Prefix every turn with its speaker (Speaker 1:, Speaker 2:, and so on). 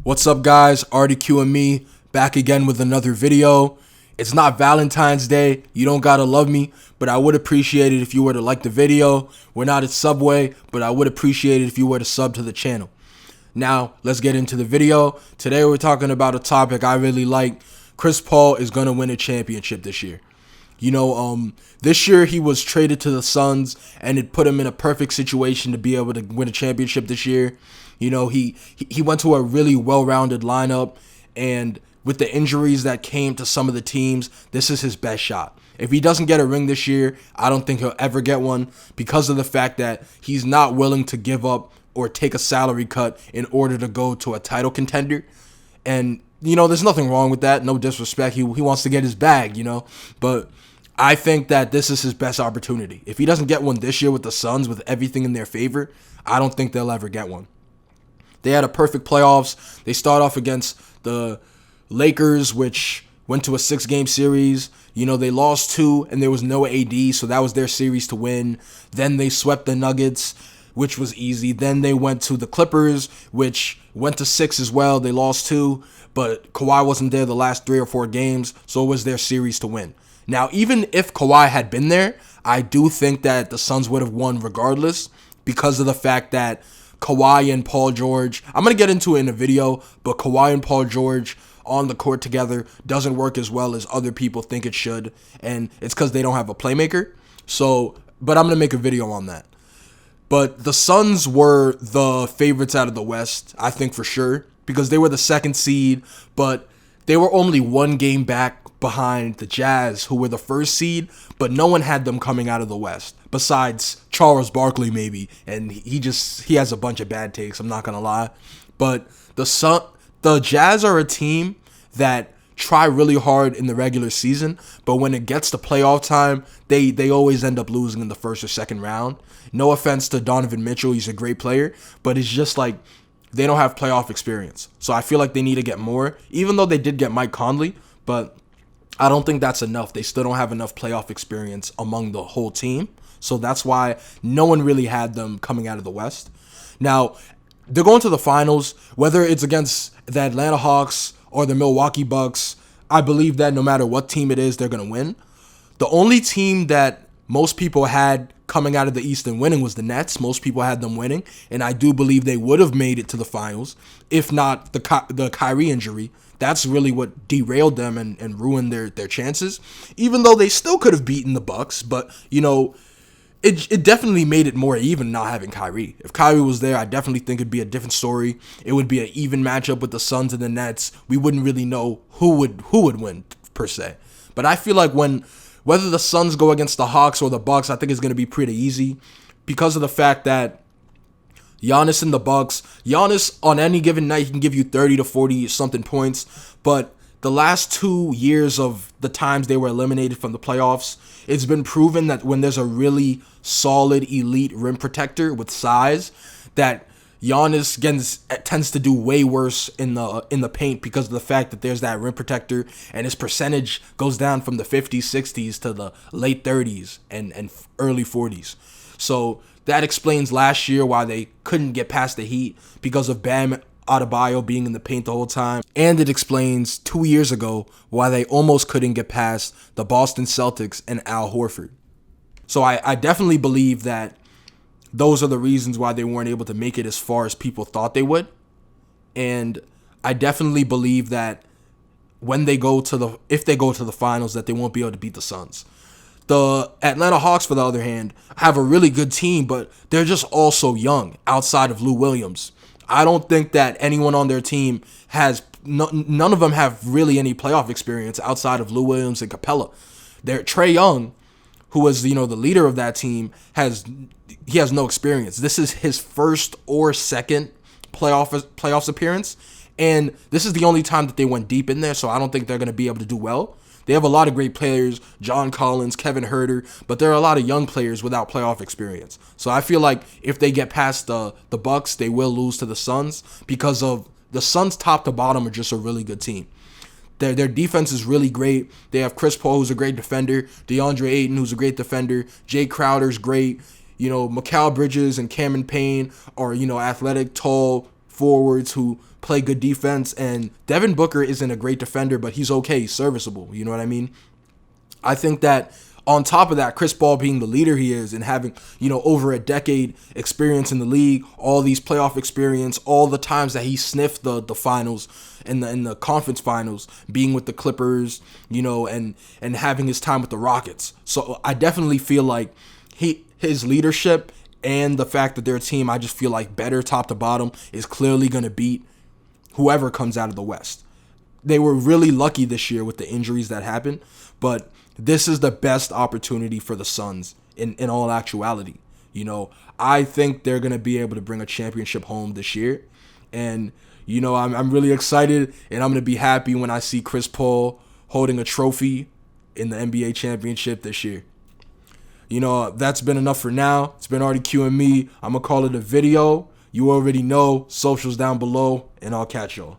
Speaker 1: What's up, guys? RDQ and me back again with another video. It's not Valentine's Day. You don't gotta love me, but I would appreciate it if you were to like the video. We're not at Subway, but I would appreciate it if you were to sub to the channel. Now, let's get into the video. Today, we're talking about a topic I really like. Chris Paul is gonna win a championship this year. This year he was traded to the Suns, and it put him in a perfect situation to be able to win a championship this year. He went to a really well-rounded lineup, and with the injuries that came to some of the teams, this is his best shot. If he doesn't get a ring this year, I don't think he'll ever get one because of the fact that he's not willing to give up or take a salary cut in order to go to a title contender. And, there's nothing wrong with that. No disrespect. He wants to get his bag, but I think that this is his best opportunity. If he doesn't get one this year with the Suns, with everything in their favor, I don't think they'll ever get one. They had a perfect playoffs. They start off against the Lakers, which went to a 6-game series. They lost 2, and there was no AD, so that was their series to win. Then they swept the Nuggets, which was easy. Then they went to the Clippers, which went to 6 as well. They lost 2, but Kawhi wasn't there the last 3 or 4 games, so it was their series to win. Now, even if Kawhi had been there, I do think that the Suns would have won regardless because of the fact that Kawhi and Paul George, I'm going to get into it in a video, but Kawhi and Paul George on the court together doesn't work as well as other people think it should, and it's because they don't have a playmaker. But I'm going to make a video on that. But the Suns were the favorites out of the West, I think for sure, because they were the 2nd seed, but they were only 1 game back behind the Jazz, who were the 1st seed, but no one had them coming out of the West besides Charles Barkley maybe, and he has a bunch of bad takes, I'm not gonna lie. But the Jazz are a team that try really hard in the regular season, but when it gets to playoff time, they always end up losing in the 1st or 2nd round. No offense to Donovan Mitchell, he's a great player, but it's just like they don't have playoff experience. So I feel like they need to get more, even though they did get Mike Conley, but I don't think that's enough. They still don't have enough playoff experience among the whole team. So that's why no one really had them coming out of the West. Now, they're going to the finals, whether it's against the Atlanta Hawks or the Milwaukee Bucks. I believe that no matter what team it is, they're going to win. The only team that most people had coming out of the East and winning was the Nets. Most people had them winning, and I do believe they would have made it to the finals if not the Kyrie injury. That's really what derailed them and ruined their chances, even though they still could have beaten the Bucks. But, it definitely made it more even not having Kyrie. If Kyrie was there, I definitely think it'd be a different story. It would be an even matchup with the Suns and the Nets. We wouldn't really know who would win, per se. But I feel like whether the Suns go against the Hawks or the Bucks, I think it's going to be pretty easy because of the fact that Giannis and the Bucks, Giannis on any given night, he can give you 30 to 40 something points, but the last 2 years of the times they were eliminated from the playoffs, it's been proven that when there's a really solid elite rim protector with size, that Giannis tends to do way worse in the paint because of the fact that there's that rim protector, and his percentage goes down from the 50s, 60s to the late 30s and early 40s. So that explains last year why they couldn't get past the Heat because of Bam Adebayo being in the paint the whole time. And it explains 2 years ago why they almost couldn't get past the Boston Celtics and Al Horford. So I definitely believe that those are the reasons why they weren't able to make it as far as people thought they would. And I definitely believe that if they go to the finals, that they won't be able to beat the Suns. The Atlanta Hawks, for the other hand, have a really good team, but they're just all so young outside of Lou Williams. I don't think that anyone on their team none of them have really any playoff experience outside of Lou Williams and Capella. Trae Young, who was the leader of that team, has no experience. This is his 1st or 2nd playoffs appearance, and this is the only time that they went deep in there, so I don't think they're going to be able to do well. They have a lot of great players, John Collins, Kevin Huerter, but there are a lot of young players without playoff experience. So I feel like if they get past the Bucks, they will lose to the Suns because of the Suns top to bottom are just a really good team. Their defense is really great. They have Chris Paul, who's a great defender, DeAndre Ayton, who's a great defender, Jay Crowder's great. Mikal Bridges and Cameron Payne are, athletic, tall, forwards who play good defense. And Devin Booker isn't a great defender, but he's okay. He's serviceable. You know what I mean? I think that on top of that, Chris Paul being the leader he is and having, over a decade experience in the league, all these playoff experience, all the times that he sniffed the finals and the conference finals, being with the Clippers, and having his time with the Rockets. So I definitely feel like his leadership and the fact that their team, I just feel like better top to bottom, is clearly going to beat whoever comes out of the West. They were really lucky this year with the injuries that happened, but this is the best opportunity for the Suns in all actuality. I think they're going to be able to bring a championship home this year. And, I'm really excited, and I'm going to be happy when I see Chris Paul holding a trophy in the NBA championship this year. That's been enough for now. It's been RDQ and me. I'm going to call it a video. You already know. Socials down below, and I'll catch y'all.